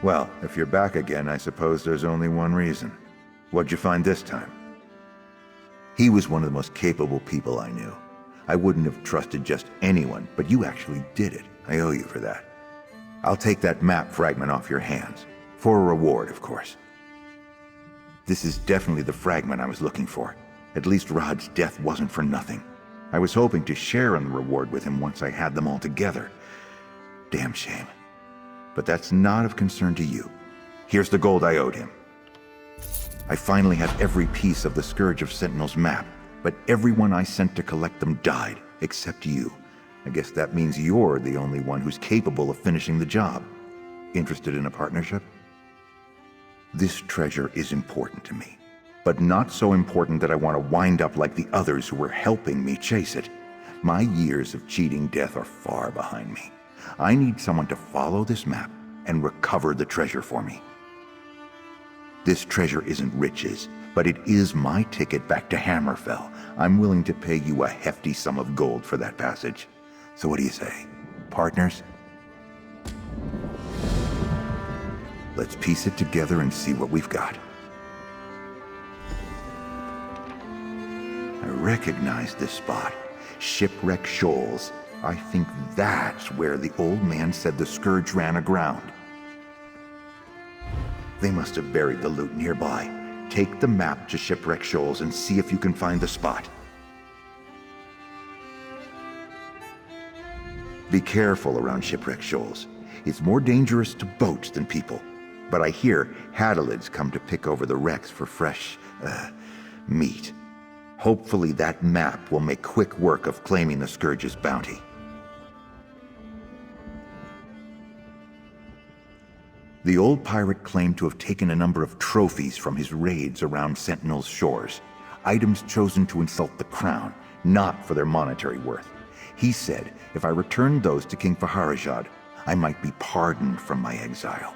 Well, if you're back again, I suppose there's only one reason. What'd you find this time? He was one of the most capable people I knew. I wouldn't have trusted just anyone, but you actually did it. I owe you for that. I'll take that map fragment off your hands. For a reward, of course. This is definitely the fragment I was looking for. At least Rod's death wasn't for nothing. I was hoping to share in the reward with him once I had them all together. Damn shame. But that's not of concern to you. Here's the gold I owed him. I finally have every piece of the Scourge of Sentinels map, but everyone I sent to collect them died, except you. I guess that means you're the only one who's capable of finishing the job. Interested in a partnership? This treasure is important to me, but not so important that I want to wind up like the others who were helping me chase it. My years of cheating death are far behind me. I need someone to follow this map and recover the treasure for me. This treasure isn't riches, but it is my ticket back to Hammerfell. I'm willing to pay you a hefty sum of gold for that passage. So what do you say? Partners? Let's piece it together and see what we've got. I recognize this spot. Shipwreck Shoals. I think that's where the old man said the Scourge ran aground. They must have buried the loot nearby. Take the map to Shipwreck Shoals and see if you can find the spot. Be careful around Shipwreck Shoals. It's more dangerous to boats than people. But I hear hadalids come to pick over the wrecks for fresh, meat. Hopefully that map will make quick work of claiming the Scourge's bounty. The old pirate claimed to have taken a number of trophies from his raids around Sentinel's shores. Items chosen to insult the crown, not for their monetary worth. He said if I returned those to King Faharajad, I might be pardoned from my exile.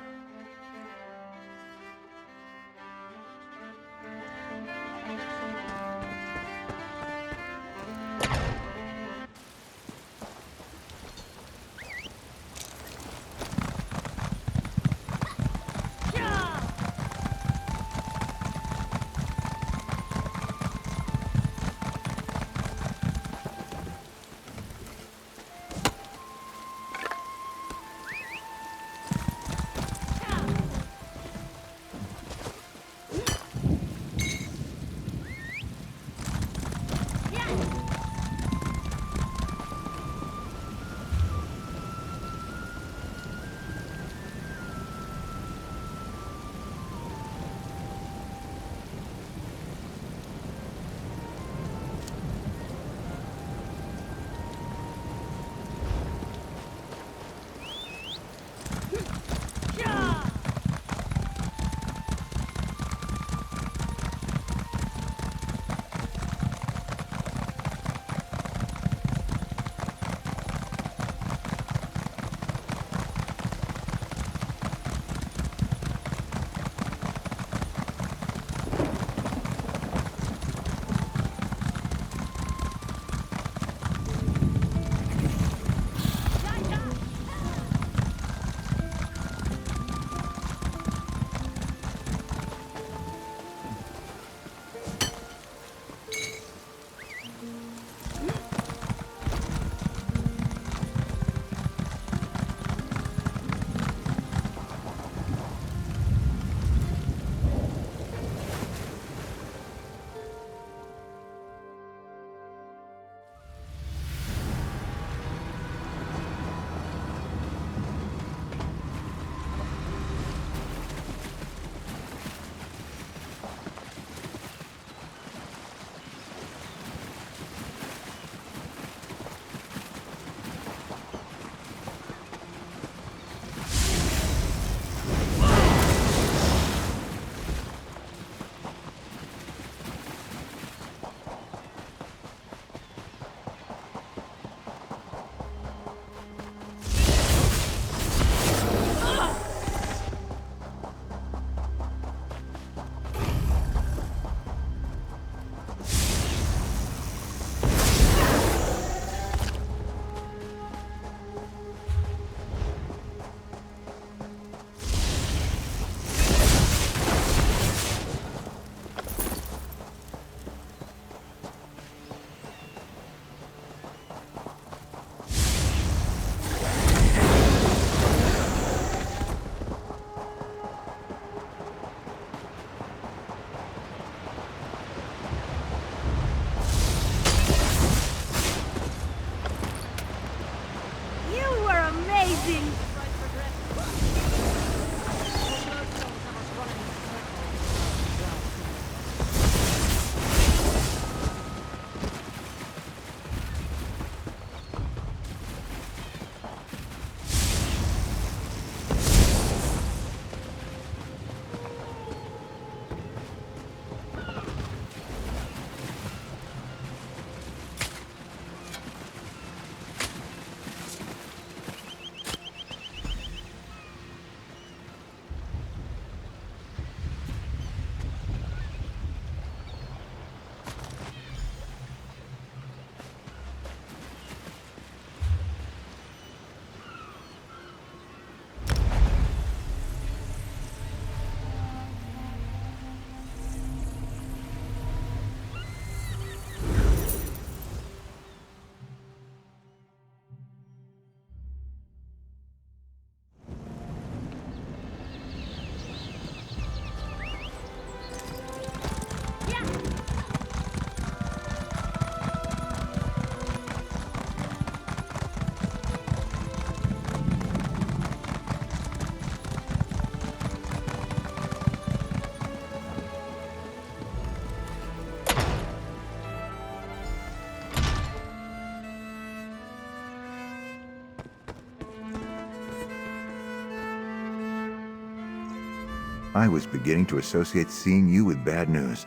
I was beginning to associate seeing you with bad news.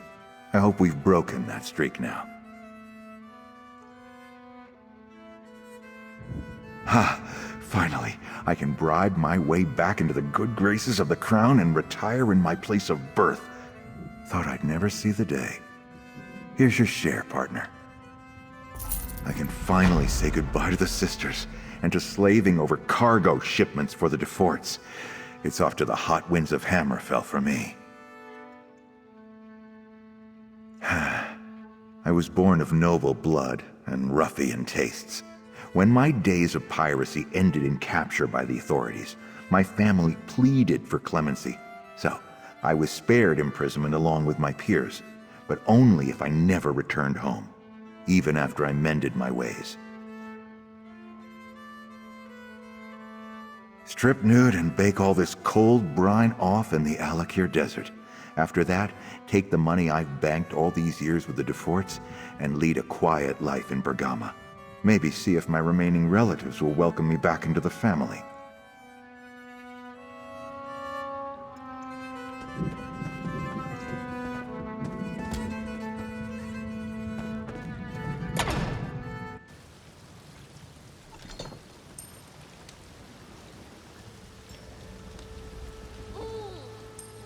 I hope we've broken that streak now. Ha! Finally, I can bribe my way back into the good graces of the crown and retire in my place of birth. Thought I'd never see the day. Here's your share, partner. I can finally say goodbye to the sisters and to slaving over cargo shipments for the DeForts. It's off to the hot winds of Hammerfell for me. I was born of noble blood and ruffian tastes. When my days of piracy ended in capture by the authorities, my family pleaded for clemency. So, I was spared imprisonment along with my peers, but only if I never returned home, even after I mended my ways. Strip nude and bake all this cold brine off in the Alakir Desert. After that, take the money I've banked all these years with the DeForts and lead a quiet life in Bergama. Maybe see if my remaining relatives will welcome me back into the family.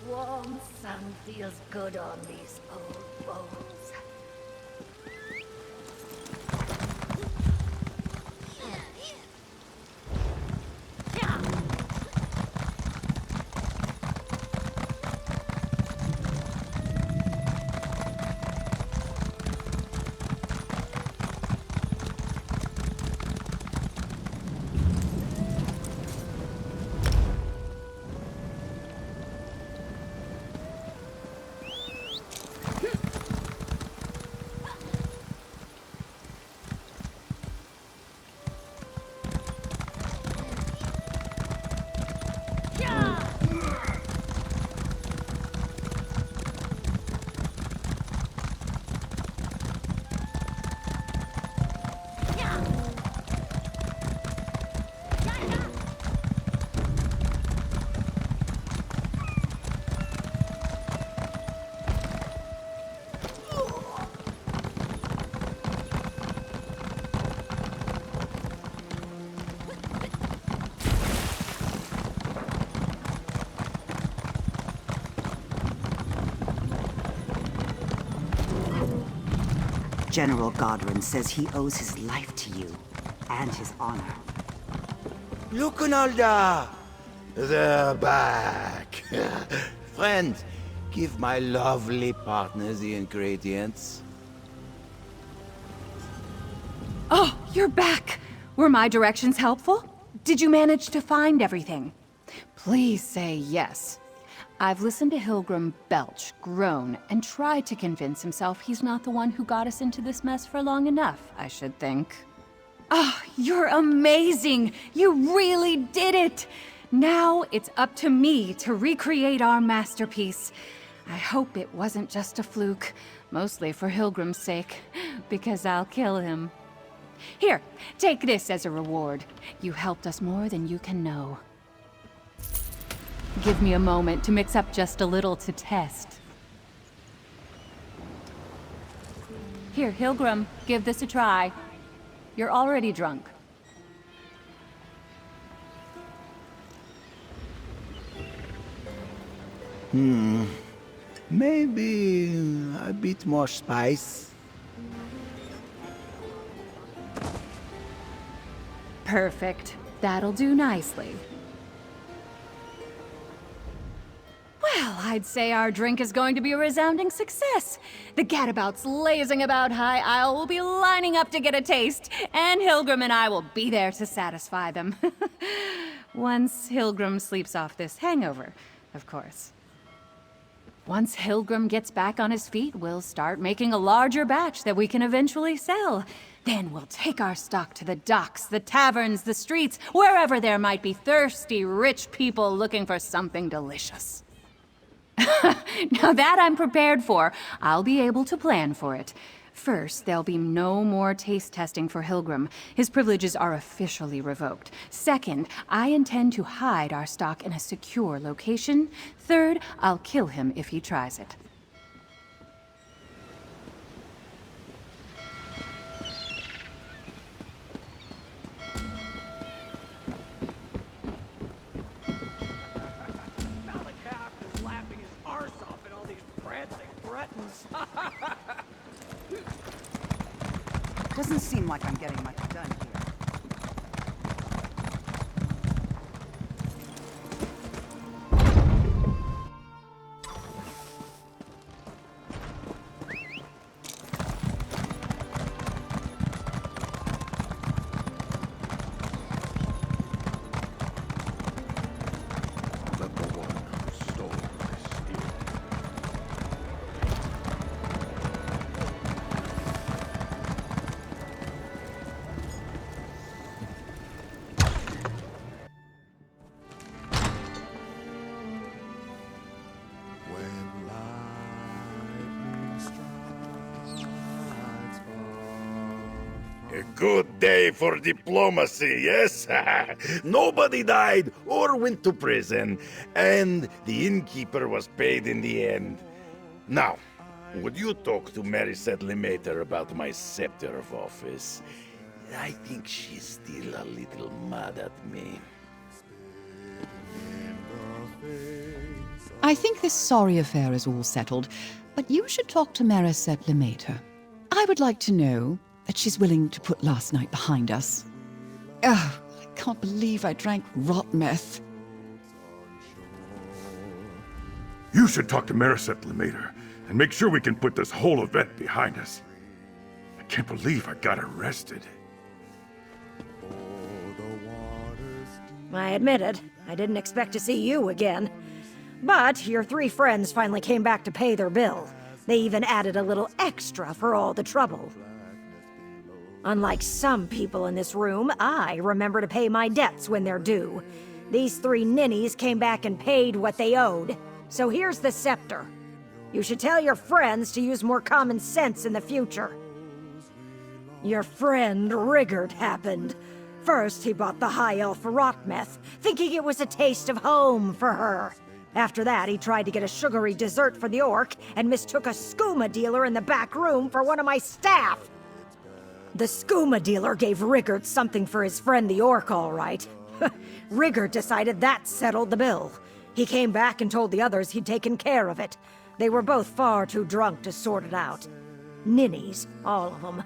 Warm sun feels good on these old bones. General Godwin says he owes his life to you, and his honor. Lucanalda! They're back! Friends, give my lovely partner the ingredients. Oh, you're back! Were my directions helpful? Did you manage to find everything? Please say yes. I've listened to Hilgrim belch, groan, and try to convince himself he's not the one who got us into this mess for long enough, I should think. Oh, you're amazing! You really did it! Now it's up to me to recreate our masterpiece. I hope it wasn't just a fluke, mostly for Hilgrim's sake, because I'll kill him. Here, take this as a reward. You helped us more than you can know. Give me a moment to mix up just a little to test. Here, Hilgrim, give this a try. You're already drunk. Maybe a bit more spice. Perfect. That'll do nicely. Well, I'd say our drink is going to be a resounding success. The gadabouts lazing about High Isle will be lining up to get a taste, and Hilgrim and I will be there to satisfy them. Once Hilgrim sleeps off this hangover, of course. Once Hilgrim gets back on his feet, we'll start making a larger batch that we can eventually sell. Then we'll take our stock to the docks, the taverns, the streets, wherever there might be thirsty, rich people looking for something delicious. Now that I'm prepared for, I'll be able to plan for it. First, there'll be no more taste testing for Hilgrim. His privileges are officially revoked. Second, I intend to hide our stock in a secure location. Third, I'll kill him if he tries it. Doesn't seem like I'm getting much done here. A good day for diplomacy, yes? Nobody died or went to prison, and the innkeeper was paid in the end. Now, would you talk to Marisette Lemaitre about my scepter of office? I think she's still a little mad at me. I think this sorry affair is all settled, but you should talk to Marisette Lemaitre. I would like to know that she's willing to put last night behind us. Oh, I can't believe I drank rot meth. You should talk to Marisette Lemaitre and make sure we can put this whole event behind us. I can't believe I got arrested. I admit it. I didn't expect to see you again. But your three friends finally came back to pay their bill. They even added a little extra for all the trouble. Unlike some people in this room, I remember to pay my debts when they're due. These three ninnies came back and paid what they owed. So here's the scepter. You should tell your friends to use more common sense in the future. Your friend Rigard happened. First, he bought the high elf rot meth, thinking it was a taste of home for her. After that, he tried to get a sugary dessert for the orc and mistook a skooma dealer in the back room for one of my staff. The skooma dealer gave Rigard something for his friend the orc, all right. Rigard decided that settled the bill. He came back and told the others he'd taken care of it. They were both far too drunk to sort it out. Ninnies, all of them.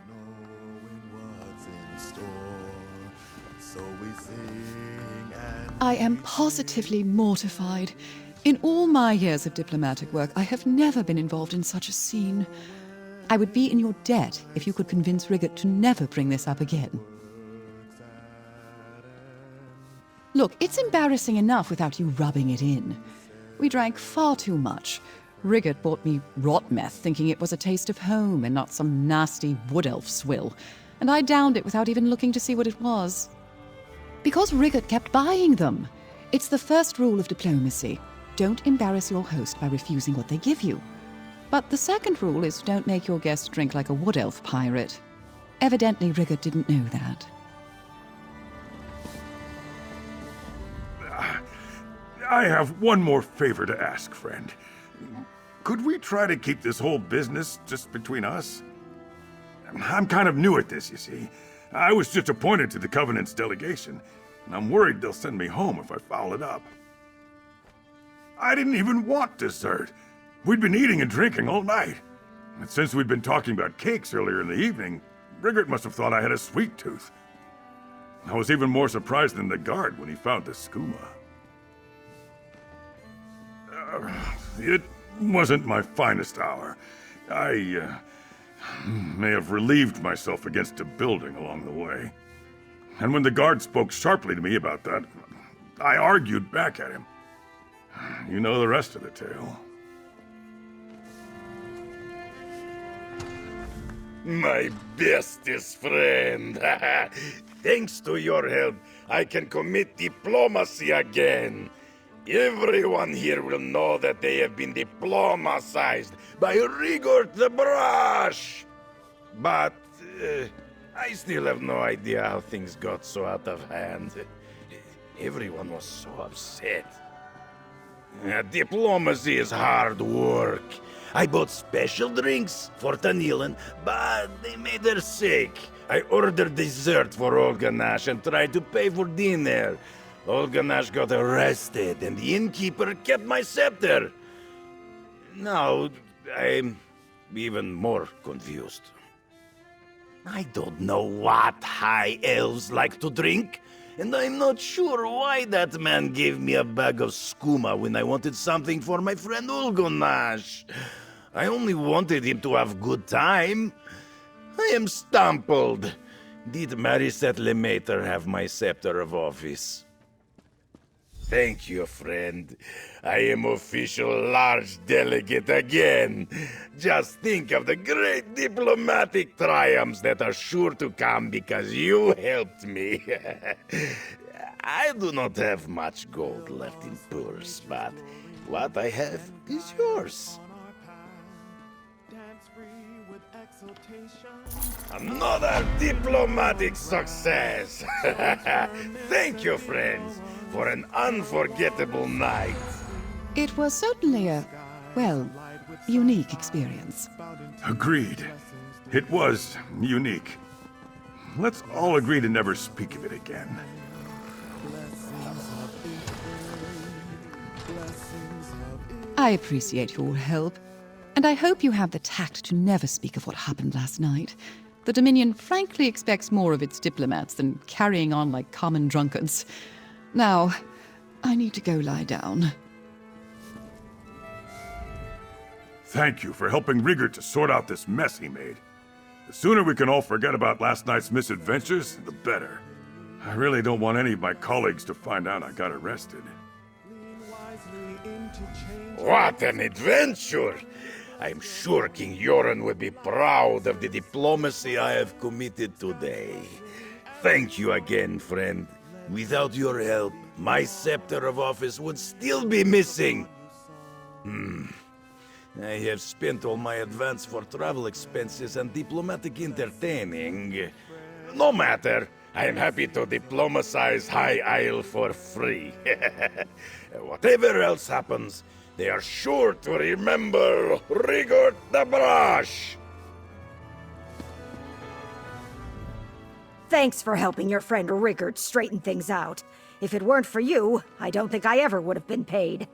I am positively mortified. In all my years of diplomatic work, I have never been involved in such a scene. I would be in your debt if you could convince Rigard to never bring this up again. Look, it's embarrassing enough without you rubbing it in. We drank far too much. Rigard bought me rot meth, thinking it was a taste of home and not some nasty wood elf swill. and I downed it without even looking to see what it was. Because Rigurt kept buying them. It's the first rule of diplomacy. Don't embarrass your host by refusing what they give you. But the second rule is don't make your guest drink like a wood elf pirate. Evidently, Rigurt didn't know that. I have one more favor to ask, friend. Could we try to keep this whole business just between us? I'm kind of new at this, you see. I was just appointed to the Covenant's delegation, and I'm worried they'll send me home if I foul it up. I didn't even want dessert. We'd been eating and drinking all night. And since we'd been talking about cakes earlier in the evening, Rigurt must have thought I had a sweet tooth. I was even more surprised than the guard when he found the skooma. It wasn't my finest hour. I may have relieved myself against a building along the way. And when the guard spoke sharply to me about that, I argued back at him. You know the rest of the tale. My bestest friend. Thanks to your help, I can commit diplomacy again. Everyone here will know that they have been diplomatized by Rigurt the Brush. But I still have no idea how things got so out of hand. Everyone was so upset. Diplomacy is hard work. I bought special drinks for Tanilan, but they made her sick. I ordered dessert for Olganash and tried to pay for dinner. Olganash got arrested, and the innkeeper kept my scepter. Now, I'm even more confused. I don't know what high elves like to drink, and I'm not sure why that man gave me a bag of skooma when I wanted something for my friend Olganash. I only wanted him to have good time. I am stumbled. Did Mariset Lemater have my scepter of office? Thank you, friend. I am official large delegate again. Just think of the great diplomatic triumphs that are sure to come because you helped me. I do not have much gold left in purse, but what I have is yours. Another diplomatic success! Thank you, friends, for an unforgettable night. It was certainly a, well, unique experience. Agreed. It was unique. Let's all agree to never speak of it again. I appreciate your help, and I hope you have the tact to never speak of what happened last night. The Dominion frankly expects more of its diplomats than carrying on like common drunkards. Now, I need to go lie down. Thank you for helping Rigurt to sort out this mess he made. The sooner we can all forget about last night's misadventures, the better. I really don't want any of my colleagues to find out I got arrested. What an adventure! I'm sure King Yoren would be proud of the diplomacy I have committed today. Thank you again, friend. Without your help, my scepter of office would still be missing. I have spent all my advance for travel expenses and diplomatic entertaining. No matter, I am happy to diplomatize High Isle for free. Whatever else happens, they are sure to remember Rigurt the Brush! Thanks for helping your friend Rigurt straighten things out. If it weren't for you, I don't think I ever would have been paid.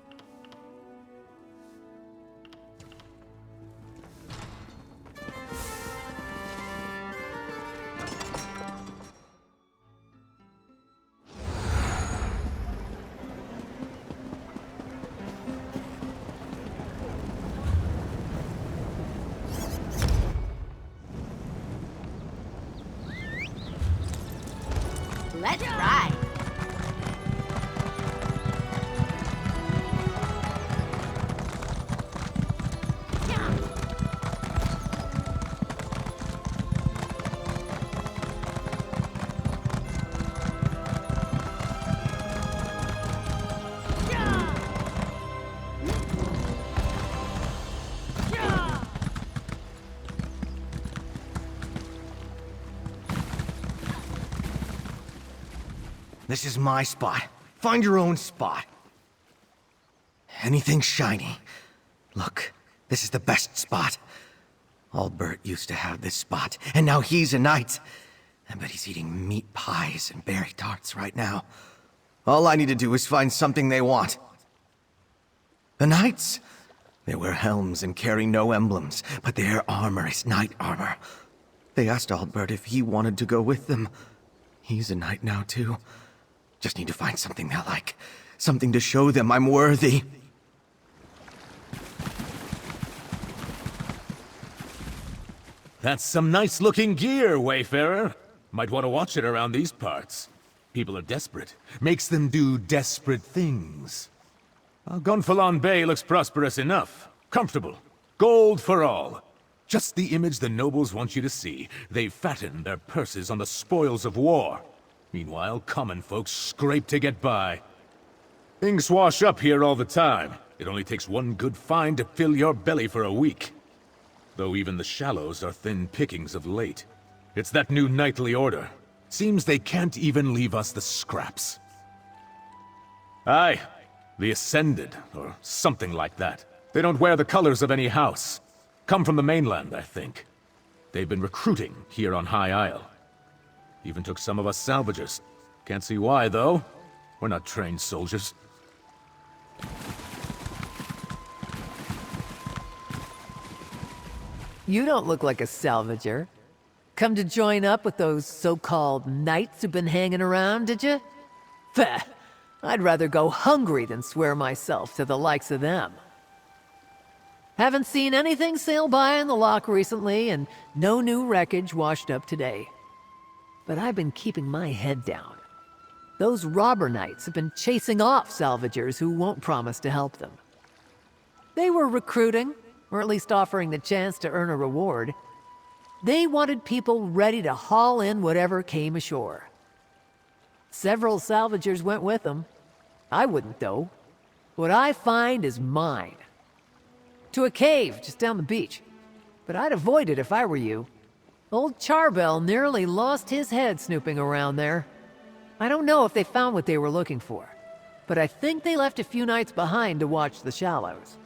Let's ride. This is my spot. Find your own spot. Anything shiny. Look, this is the best spot. Albert used to have this spot, and now he's a knight. I bet he's eating meat pies and berry tarts right now. All I need to do is find something they want. The knights? They wear helms and carry no emblems, but their armor is knight armor. They asked Albert if he wanted to go with them. He's a knight now, too. Just need to find something they like. Something to show them I'm worthy. That's some nice-looking gear, Wayfarer. Might want to watch it around these parts. People are desperate. Makes them do desperate things. Gonfalon Bay looks prosperous enough. Comfortable. Gold for all. Just the image the nobles want you to see. They fatten their purses on the spoils of war. Meanwhile, common folks scrape to get by. Things wash up here all the time. It only takes one good find to fill your belly for a week. Though even the shallows are thin pickings of late. It's that new knightly order. Seems they can't even leave us the scraps. Aye, the Ascended, or something like that. They don't wear the colors of any house. Come from the mainland, I think. They've been recruiting here on High Isle. Even took some of us salvagers. Can't see why, though. We're not trained soldiers. You don't look like a salvager. Come to join up with those so-called knights who've been hanging around, did you? Feh! I'd rather go hungry than swear myself to the likes of them. Haven't seen anything sail by in the lock recently, and no new wreckage washed up today. But I've been keeping my head down. Those robber knights have been chasing off salvagers who won't promise to help them. They were recruiting, or at least offering the chance to earn a reward. They wanted people ready to haul in whatever came ashore. Several salvagers went with them. I wouldn't, though. What I find is mine. To a cave just down the beach. But I'd avoid it if I were you. Old Charbel nearly lost his head snooping around there. I don't know if they found what they were looking for, but I think they left a few nights behind to watch the shallows.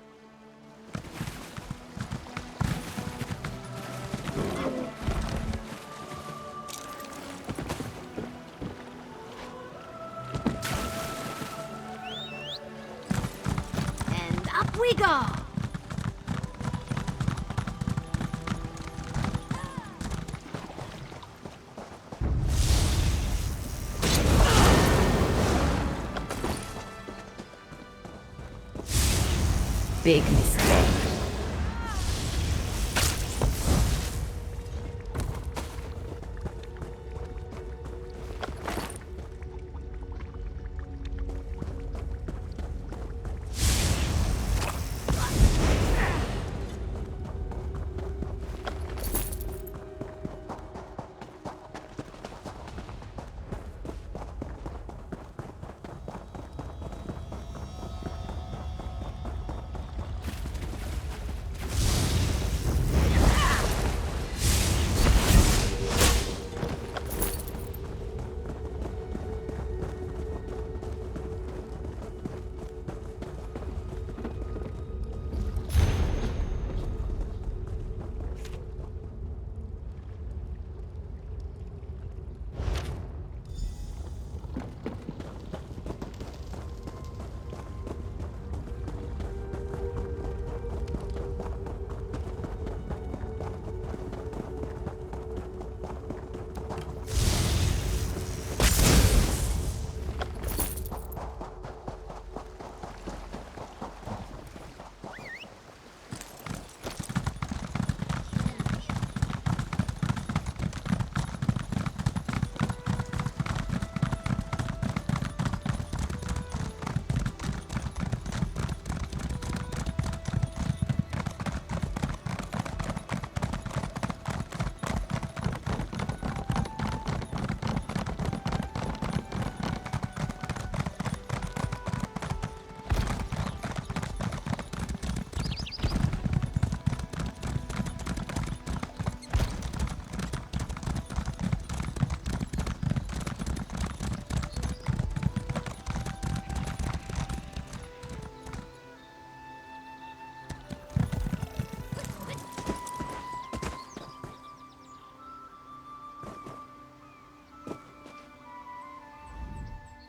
And up we go! Big mistake.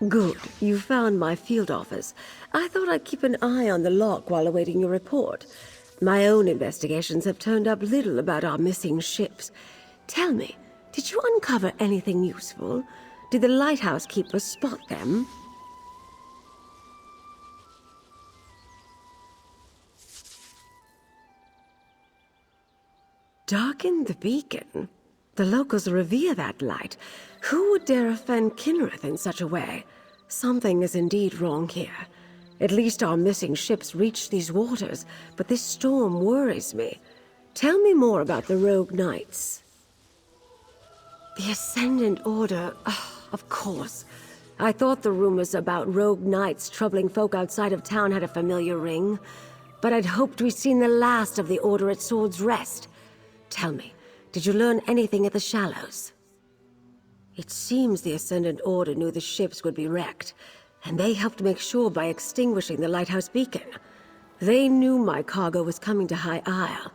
Good. You found my field office. I thought I'd keep an eye on the lock while awaiting your report. My own investigations have turned up little about our missing ships. Tell me, did you uncover anything useful? Did the lighthouse keeper spot them? Darken the beacon? The locals revere that light. Who would dare offend Kinnereth in such a way? Something is indeed wrong here. At least our missing ships reached these waters, but this storm worries me. Tell me more about the Rogue Knights. The Ascendant Order, of course. I thought the rumors about Rogue Knights troubling folk outside of town had a familiar ring, but I'd hoped we'd seen the last of the Order at Sword's Rest. Tell me, did you learn anything at the Shallows? It seems the Ascendant Order knew the ships would be wrecked, and they helped make sure by extinguishing the lighthouse beacon. They knew my cargo was coming to High Isle.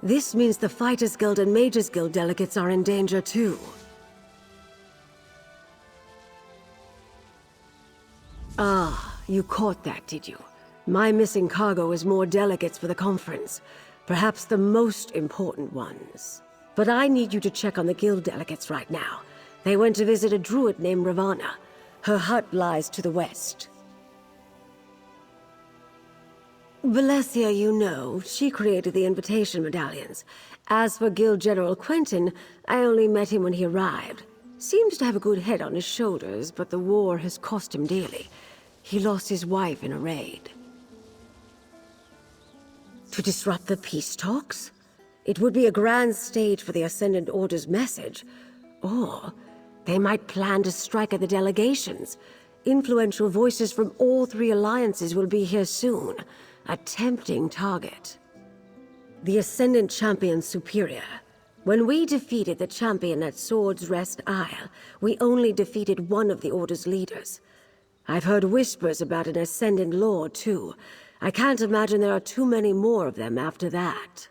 This means the Fighters Guild and Mages Guild delegates are in danger too. Ah, you caught that, did you? My missing cargo is more delegates for the conference. Perhaps the most important ones. But I need you to check on the guild delegates right now. They went to visit a druid named Ravana. Her hut lies to the west. Valencia, you know, she created the invitation medallions. As for Guild General Quentin, I only met him when he arrived. Seems to have a good head on his shoulders, but the war has cost him dearly. He lost his wife in a raid. To disrupt the peace talks? It would be a grand stage for the Ascendant Order's message. Or they might plan to strike at the delegations. Influential voices from all three alliances will be here soon. A tempting target. The Ascendant Champion's superior. When we defeated the champion at Sword's Rest Isle, we only defeated one of the Order's leaders. I've heard whispers about an Ascendant Lord, too. I can't imagine there are too many more of them after that.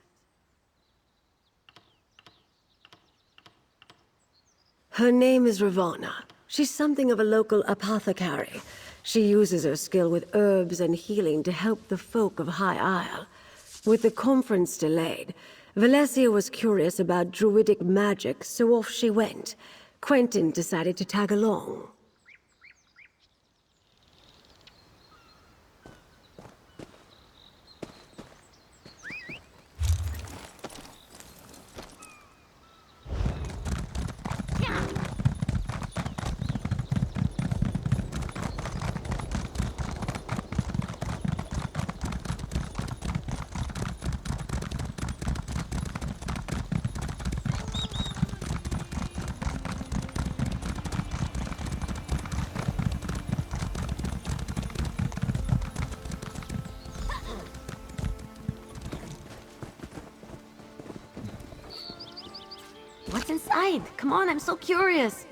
Her name is Ravana. She's something of a local apothecary. She uses her skill with herbs and healing to help the folk of High Isle. With the conference delayed, Valencia was curious about druidic magic, so off she went. Quentin decided to tag along. What's inside? Come on, I'm so curious.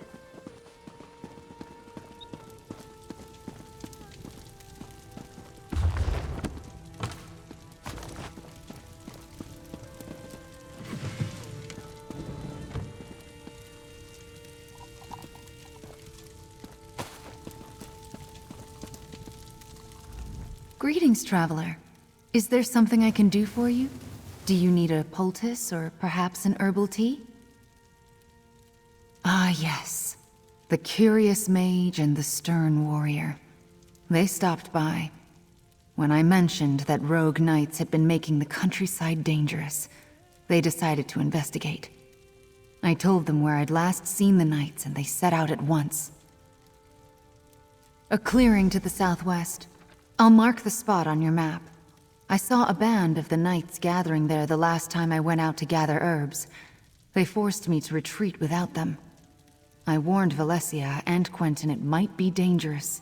Greetings, traveler. Is there something I can do for you? Do you need a poultice or perhaps an herbal tea? Ah, yes. The curious mage and the stern warrior. They stopped by. When I mentioned that rogue knights had been making the countryside dangerous, they decided to investigate. I told them where I'd last seen the knights, and they set out at once. A clearing to the southwest. I'll mark the spot on your map. I saw a band of the knights gathering there the last time I went out to gather herbs. They forced me to retreat without them. I warned Valencia and Quentin it might be dangerous.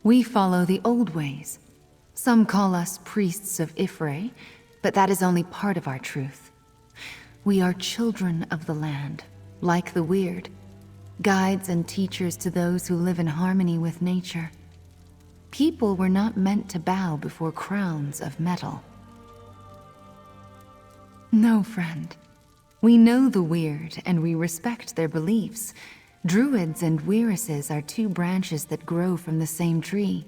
We follow the old ways. Some call us priests of Ifre, but that is only part of our truth. We are children of the land, like the weird, guides and teachers to those who live in harmony with nature. People were not meant to bow before crowns of metal. No, friend. We know the weird, and we respect their beliefs, Druids and Weiruses are two branches that grow from the same tree.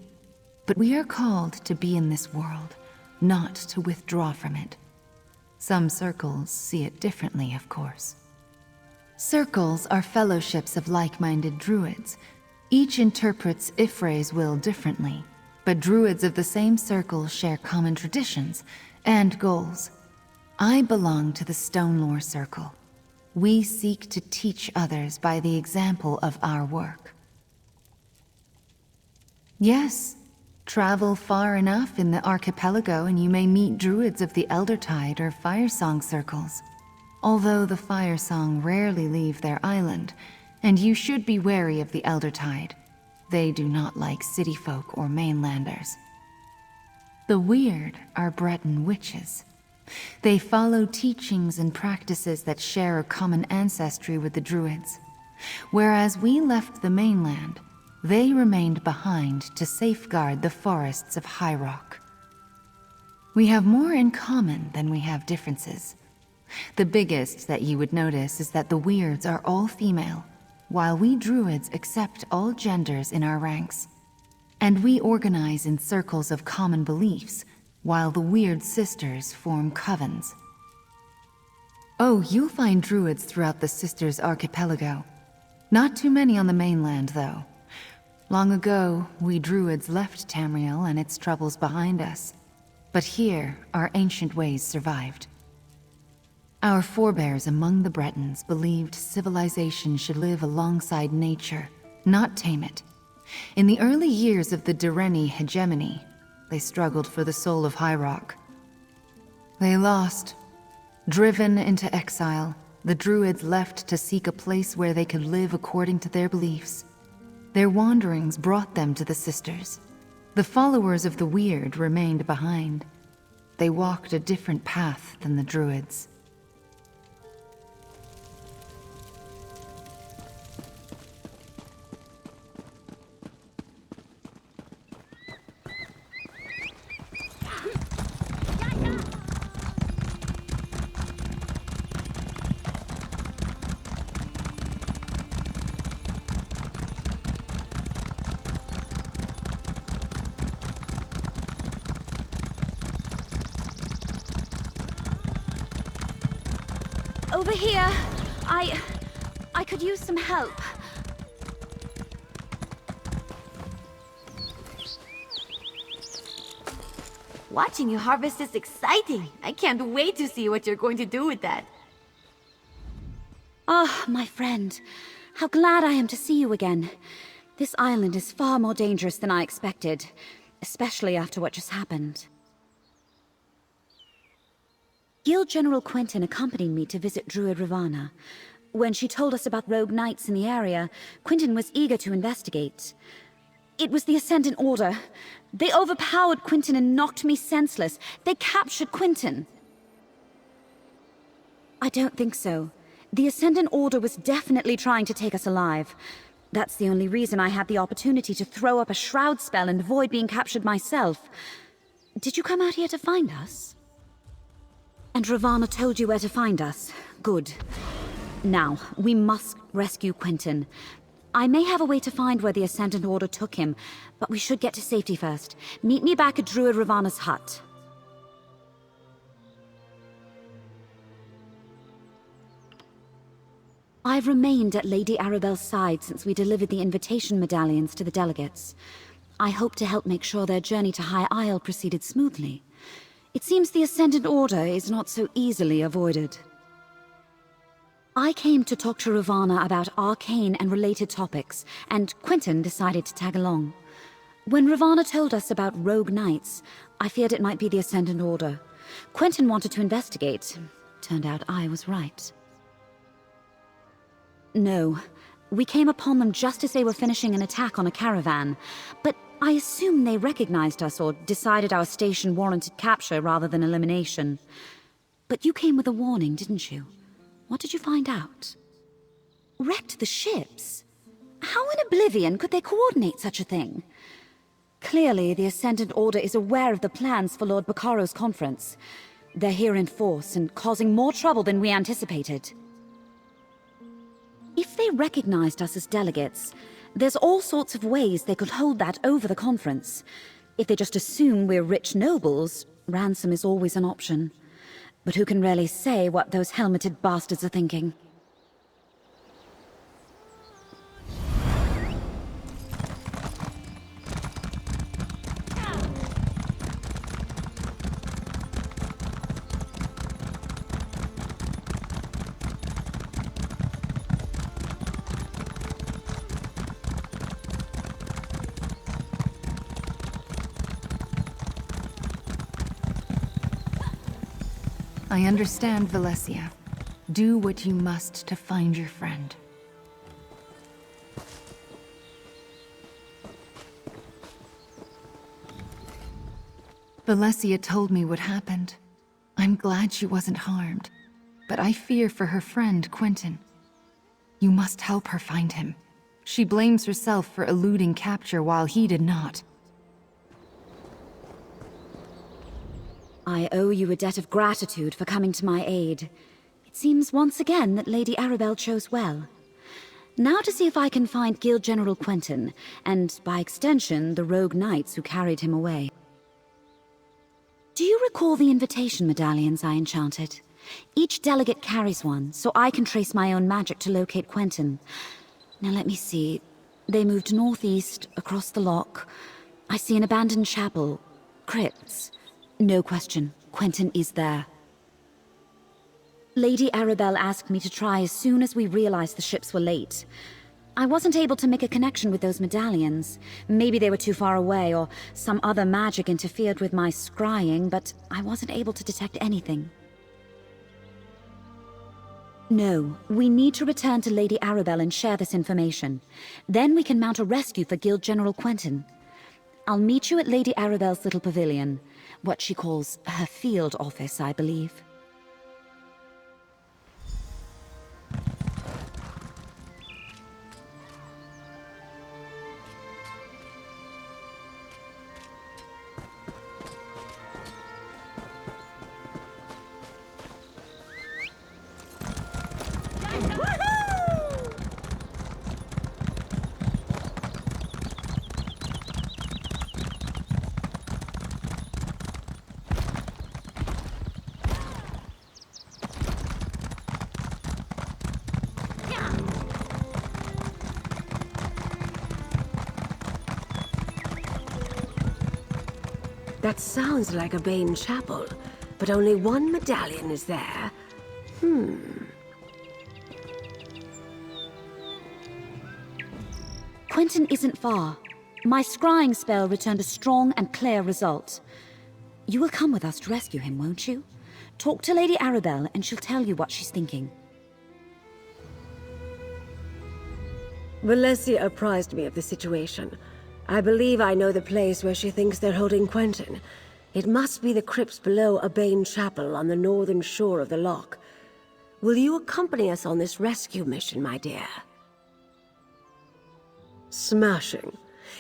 But we are called to be in this world, not to withdraw from it. Some circles see it differently, of course. Circles are fellowships of like-minded druids. Each interprets Ifre's will differently, but druids of the same circle share common traditions and goals. I belong to the Stonelore Circle. We seek to teach others by the example of our work. Yes, travel far enough in the archipelago and you may meet druids of the Eldertide or Firesong circles. Although the Firesong rarely leave their island, and you should be wary of the Eldertide. They do not like city folk or mainlanders. The Weird are Breton witches. They follow teachings and practices that share a common ancestry with the Druids. Whereas we left the mainland, they remained behind to safeguard the forests of High Rock. We have more in common than we have differences. The biggest that you would notice is that the Weirds are all female, while we Druids accept all genders in our ranks. And we organize in circles of common beliefs, while the Weird Sisters form covens. Oh, you'll find Druids throughout the Sisters archipelago. Not too many on the mainland, though. Long ago, we Druids left Tamriel and its troubles behind us. But here, our ancient ways survived. Our forebears among the Bretons believed civilization should live alongside nature, not tame it. In the early years of the Direni hegemony, they struggled for the soul of High Rock. They lost. Driven into exile, the Druids left to seek a place where they could live according to their beliefs. Their wanderings brought them to the Sisters. The followers of the Weird remained behind. They walked a different path than the Druids. Over here. I could use some help. Watching you harvest is exciting. I can't wait to see what you're going to do with that. Ah, my friend. How glad I am to see you again. This island is far more dangerous than I expected, especially after what just happened. Guild General Quentin accompanied me to visit Druid Ravana. When she told us about rogue knights in the area, Quentin was eager to investigate. It was the Ascendant Order. They overpowered Quentin and knocked me senseless. They captured Quentin. I don't think so. The Ascendant Order was definitely trying to take us alive. That's the only reason I had the opportunity to throw up a shroud spell and avoid being captured myself. Did you come out here to find us? And Ravana told you where to find us. Good. Now, we must rescue Quentin. I may have a way to find where the Ascendant Order took him, but we should get to safety first. Meet me back at Druid Ravana's hut. I've remained at Lady Arabelle's side since we delivered the invitation medallions to the delegates. I hope to help make sure their journey to High Isle proceeded smoothly. It seems the Ascendant Order is not so easily avoided. I came to talk to Ravana about arcane and related topics, and Quentin decided to tag along. When Ravana told us about rogue knights, I feared it might be the Ascendant Order. Quentin wanted to investigate. Turned out I was right. No. We came upon them just as they were finishing an attack on a caravan. But I assume they recognized us or decided our station warranted capture rather than elimination. But you came with a warning, didn't you? What did you find out? Wrecked the ships? How in oblivion could they coordinate such a thing? Clearly, the Ascendant Order is aware of the plans for Lord Baccaro's conference. They're here in force and causing more trouble than we anticipated. If they recognized us as delegates, there's all sorts of ways they could hold that over the conference. If they just assume we're rich nobles, ransom is always an option. But who can really say what those helmeted bastards are thinking? I understand, Valencia. Do what you must to find your friend. Valencia told me what happened. I'm glad she wasn't harmed, but I fear for her friend, Quentin. You must help her find him. She blames herself for eluding capture while he did not. I owe you a debt of gratitude for coming to my aid. It seems once again that Lady Arabelle chose well. Now to see if I can find Guild General Quentin, and by extension, the rogue knights who carried him away. Do you recall the invitation medallions I enchanted? Each delegate carries one, so I can trace my own magic to locate Quentin. Now let me see. They moved northeast, across the loch. I see an abandoned chapel. Crypts. No question, Quentin is there. Lady Arabelle asked me to try as soon as we realized the ships were late. I wasn't able to make a connection with those medallions. Maybe they were too far away, or some other magic interfered with my scrying, but I wasn't able to detect anything. No, we need to return to Lady Arabelle and share this information. Then we can mount a rescue for Guild General Quentin. I'll meet you at Lady Arabelle's little pavilion. What she calls her field office, I believe. That sounds like a Bane chapel, but only one medallion is there. Quentin isn't far. My scrying spell returned a strong and clear result. You will come with us to rescue him, won't you? Talk to Lady Arabelle and she'll tell you what she's thinking. Valencia apprised me of the situation. I believe I know the place where she thinks they're holding Quentin. It must be the crypts below a Bane chapel on the northern shore of the loch. Will you accompany us on this rescue mission, my dear? Smashing.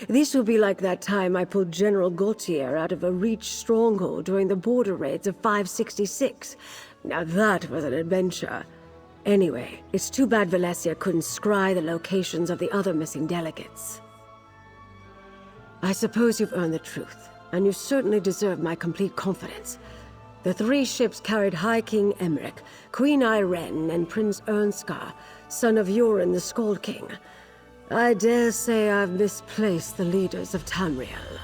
This will be like that time I pulled General Gautier out of a Reach stronghold during the border raids of 566. Now that was an adventure. Anyway, it's too bad Valencia couldn't scry the locations of the other missing delegates. I suppose you've earned the truth, and you certainly deserve my complete confidence. The 3 ships carried High King Emmerich, Queen Irene, and Prince Ernskar, son of Yoren the Skald King. I dare say I've misplaced the leaders of Tamriel.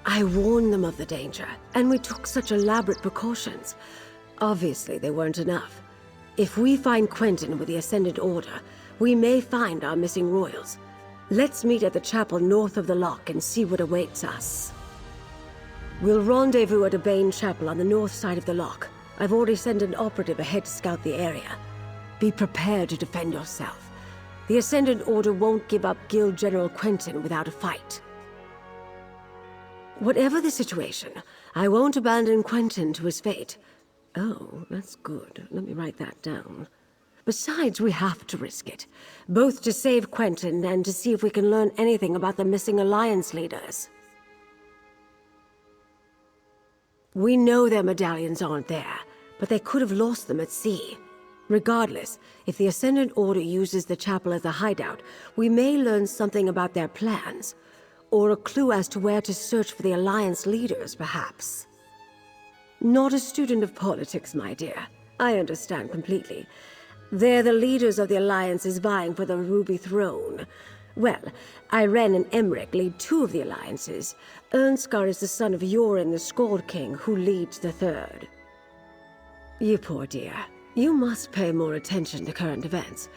I warned them of the danger, and we took such elaborate precautions. Obviously, they weren't enough. If we find Quentin with the Ascendant Order, we may find our missing royals. Let's meet at the chapel north of the loch and see what awaits us. We'll rendezvous at a Bane chapel on the north side of the loch. I've already sent an operative ahead to scout the area. Be prepared to defend yourself. The Ascendant Order won't give up Guild General Quentin without a fight. Whatever the situation, I won't abandon Quentin to his fate. Oh, that's good. Let me write that down. Besides, we have to risk it, both to save Quentin and to see if we can learn anything about the missing Alliance leaders. We know their medallions aren't there, but they could have lost them at sea. Regardless, if the Ascendant Order uses the chapel as a hideout, we may learn something about their plans. Or a clue as to where to search for the Alliance leaders, perhaps. Not a student of politics, my dear. I understand completely. They're the leaders of the Alliances vying for the Ruby Throne. Well, Irene and Emmerich lead two of the Alliances. Ernskar is the son of Yorin, the Skald King, who leads the third. You poor dear. You must pay more attention to current events.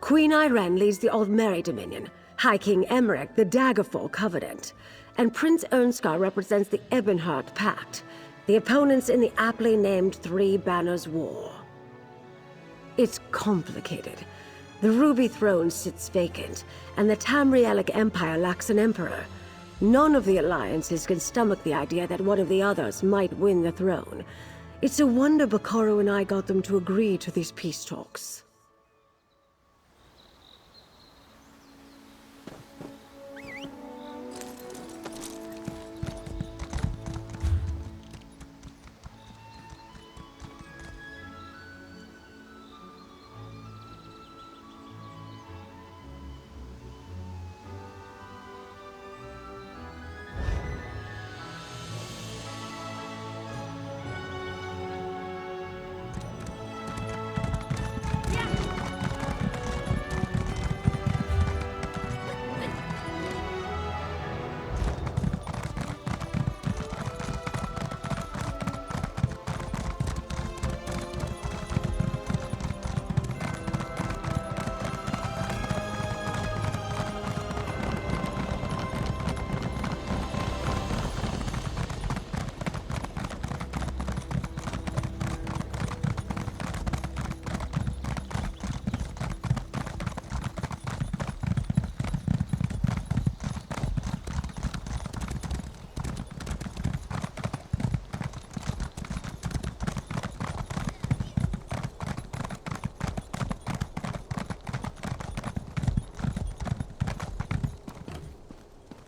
Queen Irene leads the Aldmeri Dominion, High King Emmerich the Daggerfall Covenant, and Prince Ernskar represents the Ebonheart Pact, the opponents in the aptly named Three Banners War. It's complicated. The Ruby Throne sits vacant, and the Tamrielic Empire lacks an emperor. None of the alliances can stomach the idea that one of the others might win the throne. It's a wonder Bakaro and I got them to agree to these peace talks.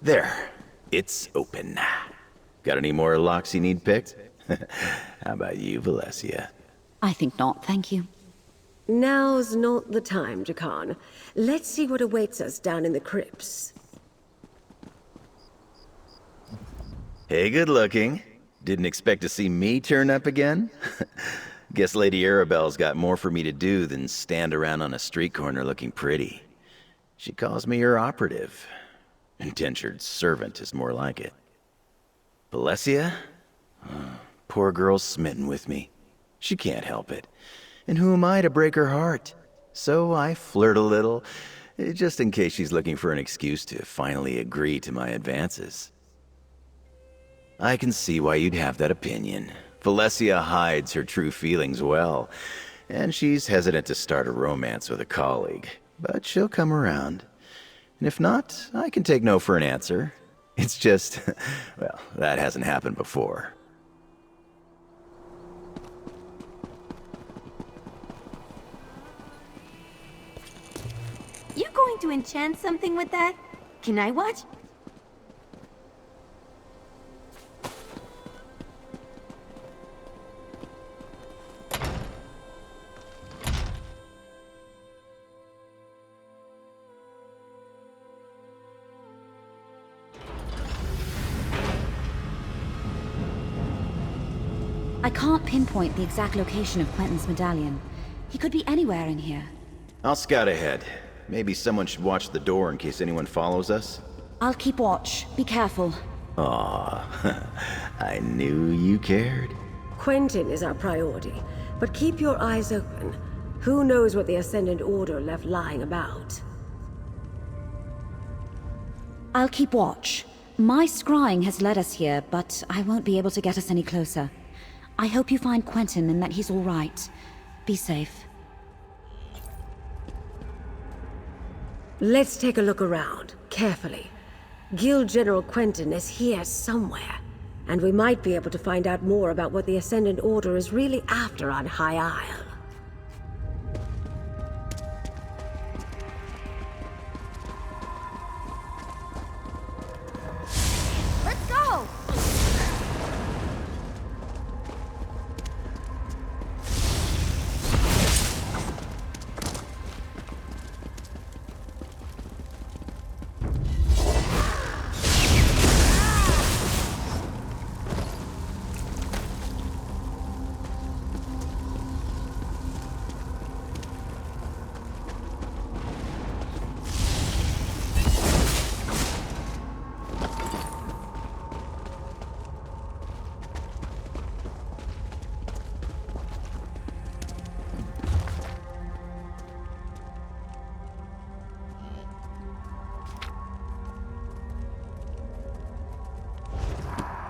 There. It's open. Got any more locks you need picked? How about you, Valencia? I think not, thank you. Now's not the time, Jakan. Let's see what awaits us down in the crypts. Hey, good looking. Didn't expect to see me turn up again? Guess Lady Arabelle's got more for me to do than stand around on a street corner looking pretty. She calls me her operative. Indentured servant is more like it. Valencia? Poor girl's smitten with me. She can't help it. And who am I to break her heart? So I flirt a little, just in case she's looking for an excuse to finally agree to my advances. I can see why you'd have that opinion. Valencia hides her true feelings well, and she's hesitant to start a romance with a colleague. But she'll come around. And if not, I can take no for an answer. It's just, well, that hasn't happened before. You going to enchant something with that? Can I watch? I can't pinpoint the exact location of Quentin's medallion. He could be anywhere in here. I'll scout ahead. Maybe someone should watch the door in case anyone follows us. I'll keep watch. Be careful. Aw, I knew you cared. Quentin is our priority, but keep your eyes open. Who knows what the Ascendant Order left lying about? I'll keep watch. My scrying has led us here, but I won't be able to get us any closer. I hope you find Quentin and that he's all right. Be safe. Let's take a look around, carefully. Guild General Quentin is here somewhere, and we might be able to find out more about what the Ascendant Order is really after on High Isle. Let's go!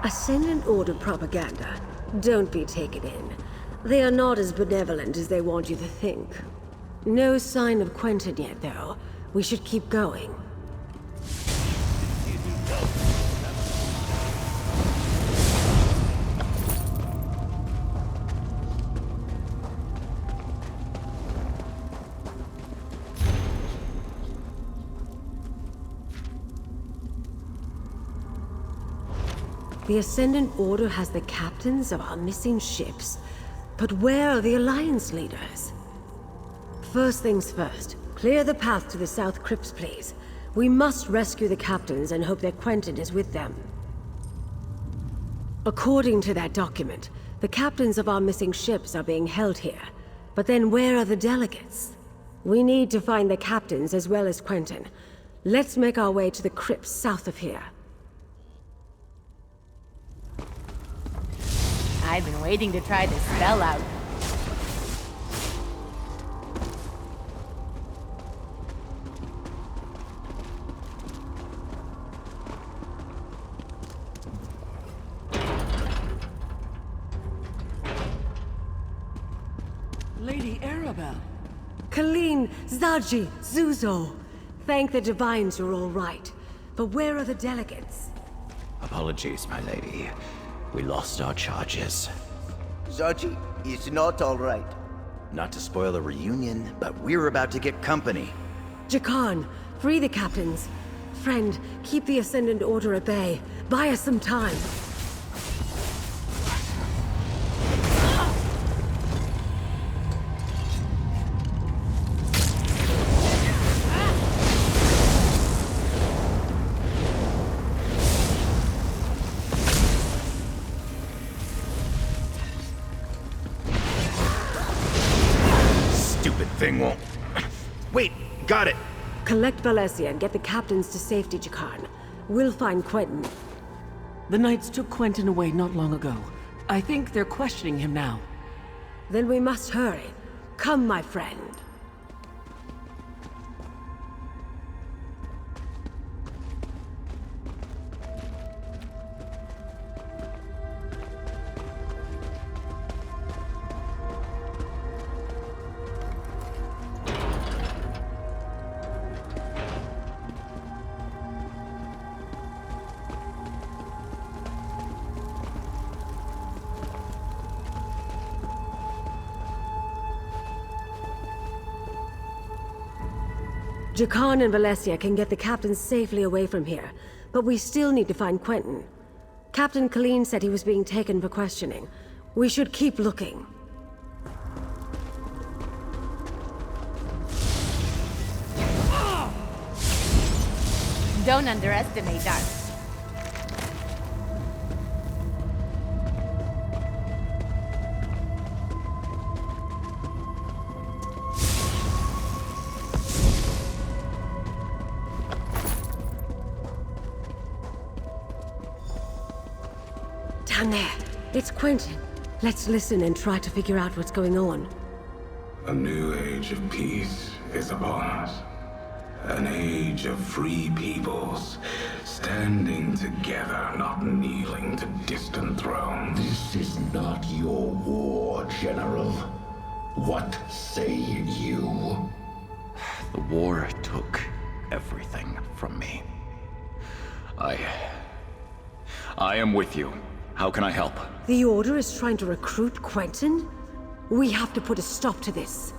Ascendant Order propaganda. Don't be taken in. They are not as benevolent as they want you to think. No sign of Quentin yet, though. We should keep going. The Ascendant Order has the captains of our missing ships. But where are the Alliance leaders? First things first, clear the path to the South Crypts, please. We must rescue the captains and hope that Quentin is with them. According to that document, the captains of our missing ships are being held here. But then where are the delegates? We need to find the captains as well as Quentin. Let's make our way to the crypts south of here. I've been waiting to try this spell out. Lady Arabelle. Colleen, Zaji, Zuzo. Thank the Divines you're all right. But where are the delegates? Apologies, my lady. We lost our charges. Zaji is not all right. Not to spoil a reunion, but we're about to get company. Jakan, free the captains. Friend, keep the Ascendant Order at bay. Buy us some time. Thing won't... Wait, got it! Collect Valencia and get the captains to safety, Jakan. We'll find Quentin. The Knights took Quentin away not long ago. I think they're questioning him now. Then we must hurry. Come, my friend. Jakan and Valencia can get the captains safely away from here, but we still need to find Quentin. Captain Colleen said he was being taken for questioning. We should keep looking. Don't underestimate us. Down there. It's Quentin. Let's listen and try to figure out what's going on. A new age of peace is upon us. An age of free peoples, standing together, not kneeling to distant thrones. This is not your war, General. What say you? The war took everything from me. I am with you. How can I help? The Order is trying to recruit Quentin? We have to put a stop to this.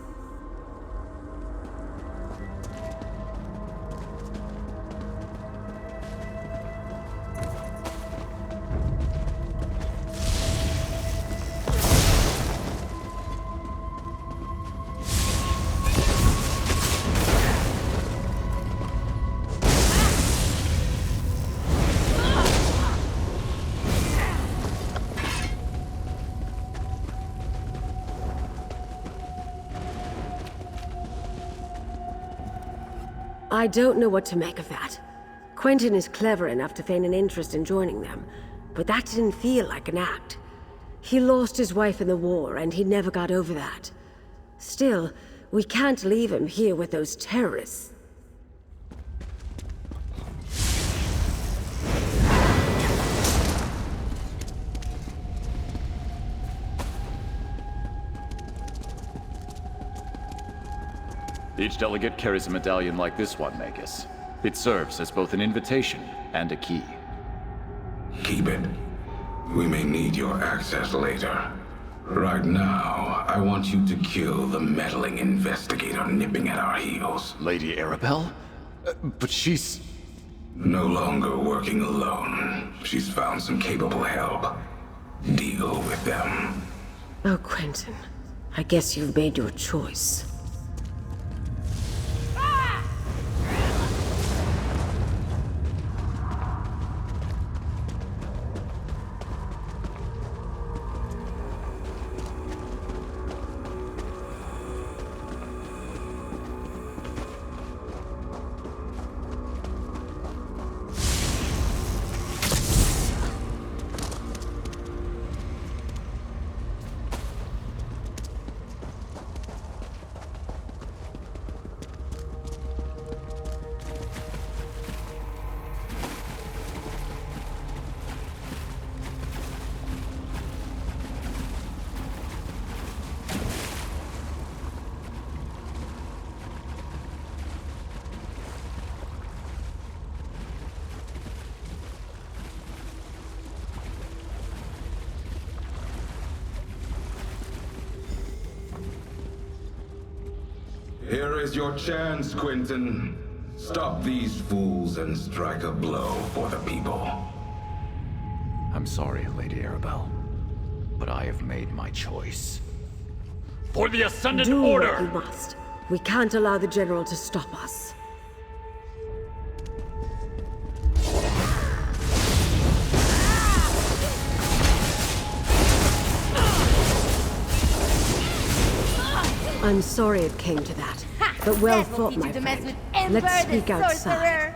I don't know what to make of that. Quentin is clever enough to feign an interest in joining them, but that didn't feel like an act. He lost his wife in the war, and he never got over that. Still, we can't leave him here with those terrorists. Each delegate carries a medallion like this one, Magus. It serves as both an invitation and a key. Keep it. We may need your access later. Right now, I want you to kill the meddling investigator nipping at our heels. Lady Arabelle? But she's... No longer working alone. She's found some capable help. Deal with them. Oh, Quentin. I guess you've made your choice. Here is your chance, Quentin. Stop these fools and strike a blow for the people. I'm sorry, Lady Arabelle, but I have made my choice. For the Ascendant Do Order! what you must. We can't allow the General to stop us. I'm sorry it came to that, but well fought, my friend. Let's speak outside.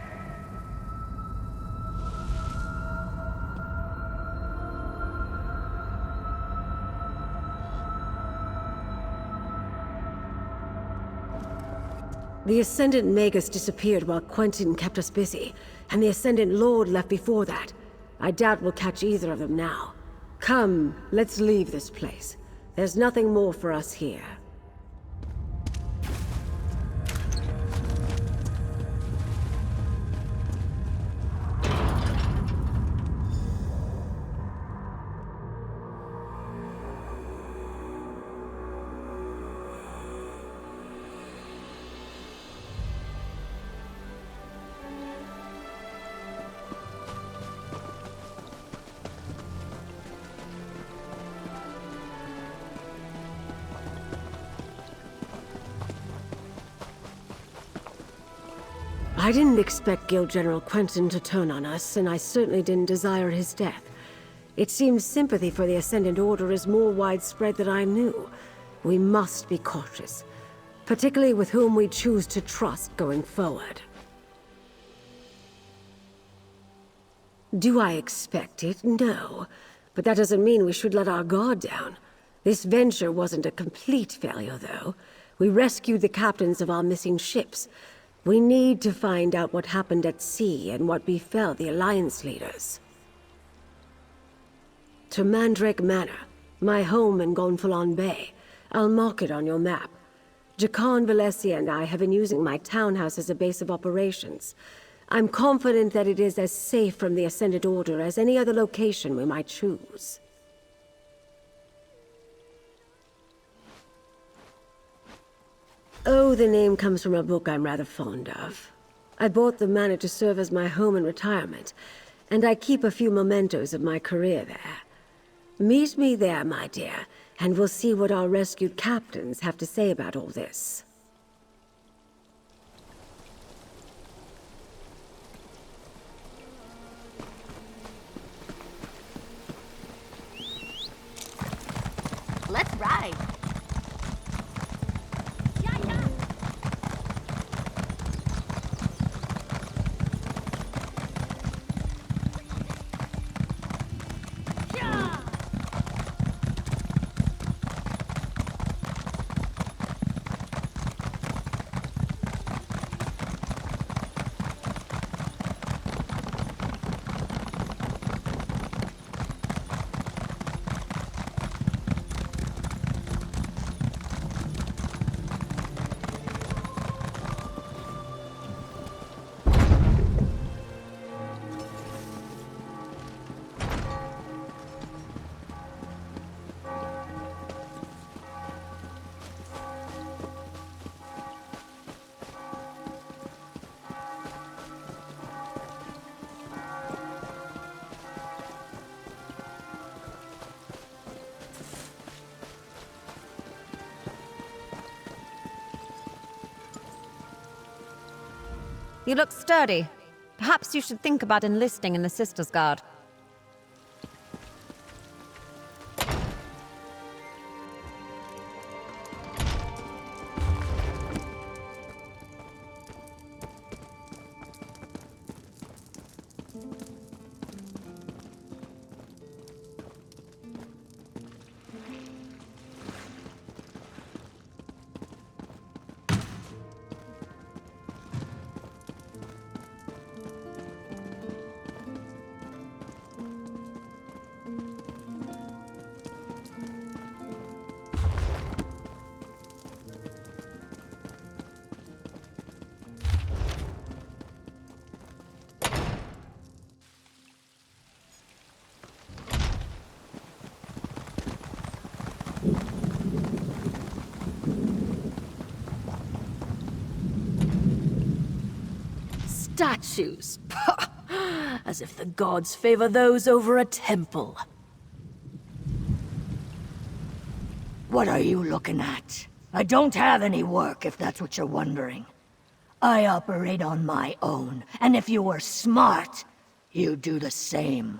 The Ascendant Magus disappeared while Quentin kept us busy, and the Ascendant Lord left before that. I doubt we'll catch either of them now. Come, let's leave this place. There's nothing more for us here. I didn't expect Guild General Quentin to turn on us, and I certainly didn't desire his death. It seems sympathy for the Ascendant Order is more widespread than I knew. We must be cautious, particularly with whom we choose to trust going forward. Do I expect it? No. But that doesn't mean we should let our guard down. This venture wasn't a complete failure, though. We rescued the captains of our missing ships. We need to find out what happened at sea and what befell the Alliance leaders. To Mandrake Manor, my home in Gonfalon Bay. I'll mark it on your map. Jacan Valencia and I have been using my townhouse as a base of operations. I'm confident that it is as safe from the Ascendant Order as any other location we might choose. Oh, the name comes from a book I'm rather fond of. I bought the manor to serve as my home in retirement, and I keep a few mementos of my career there. Meet me there, my dear, and we'll see what our rescued captains have to say about all this. Let's ride. You look sturdy. Perhaps you should think about enlisting in the Sisters' Guard. Statues. As if the gods favor those over a temple. What are you looking at? I don't have any work, if that's what you're wondering. I operate on my own, and if you were smart, you'd do the same.